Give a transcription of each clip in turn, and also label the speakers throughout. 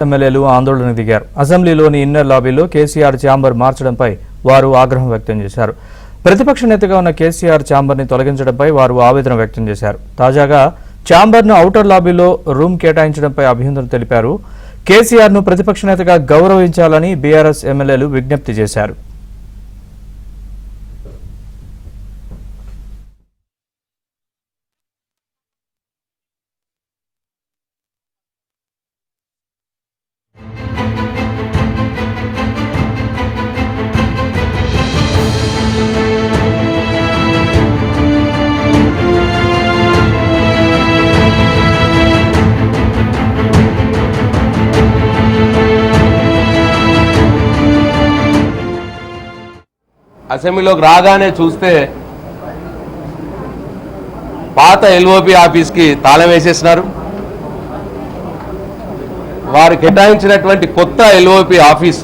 Speaker 1: ఎమ్మెల్యేలు ఆందోళన దిగారు. అసెంబ్లీలోని ఇన్నర్ లాబీలో కేసీఆర్ ఛాంబర్ మార్చడంపై వారు ఆగ్రహం వ్యక్తం చేశారు. ప్రతిపక్ష నేతగా ఉన్న కేసీఆర్ ఛాంబర్ని తొలగించడంపై వారు ఆవేదన వ్యక్తం చేశారు. తాజాగా ఛాంబర్ను ఔటర్ లాబీలో రూమ్ కేటాయించడంపై అభ్యంతరం తెలిపారు. కేసీఆర్ను ప్రతిపక్ష నేతగా గౌరవించాలని బీఆర్ఎస్ ఎమ్మెల్యేలు విజ్ఞప్తి చేశారు.
Speaker 2: అసెంబ్లీలోకి రాగానే చూస్తే పాత ఎల్ఓపి ఆఫీస్కి తాళం వేసేసినారు. వారు కేటాయించినటువంటి కొత్త ఎల్ఓపి ఆఫీస్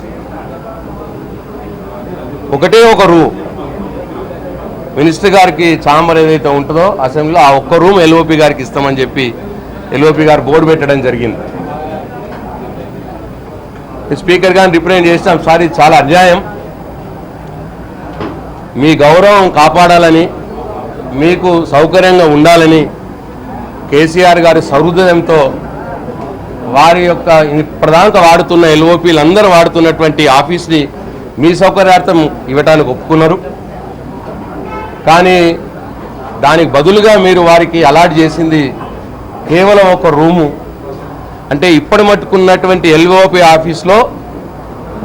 Speaker 2: ఒకటే ఒక రూమ్, మినిస్టర్ గారికి ఛాంబర్ ఏదైతే ఉంటుందో అసెంబ్లీలో ఆ ఒక్క రూమ్ ఎల్ఓపి గారికి ఇస్తామని చెప్పి ఎల్ఓపి గారు బోర్డు పెట్టడం జరిగింది. స్పీకర్ గారిని రిప్రజెంట్ చేసినాం, సార్ ఇది చాలా అన్యాయం, మీ గౌరవం కాపాడాలని మీకు సౌకర్యంగా ఉండాలని కేసీఆర్ గారి సహృదయంతో వారి యొక్క ప్రధానంగా వాడుతున్న ఎల్ఓపీలు అందరూ వాడుతున్నటువంటి ఆఫీస్ని మీ సౌకర్యార్థం ఇవ్వడానికి ఒప్పుకున్నారు. కానీ దానికి బదులుగా మీరు వారికి అలాట్ చేసింది కేవలం ఒక రూము. అంటే ఇప్పటి మట్టుకున్నటువంటి ఎల్ఓపీ ఆఫీస్లో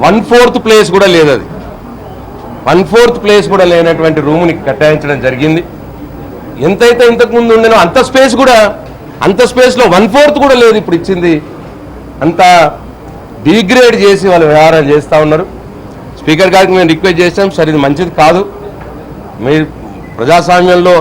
Speaker 2: 1/4 ప్లేస్ కూడా లేదు, అది 1/4 ప్లేస్ కూడా లేనటువంటి రూమ్ని కేటాయించడం జరిగింది. ఎంతైతే ఇంతకుముందు ఉండేనో అంత స్పేస్లో 1/4 కూడా లేదు ఇప్పుడు ఇచ్చింది. అంత డిగ్రేడ్ చేసి వాళ్ళు వ్యవహారం చేస్తూ ఉన్నారు. స్పీకర్ గారికి మేము రిక్వెస్ట్ చేస్తాం, సార్ ఇది మంచిది కాదు, మీరు ప్రజాస్వామ్యంలో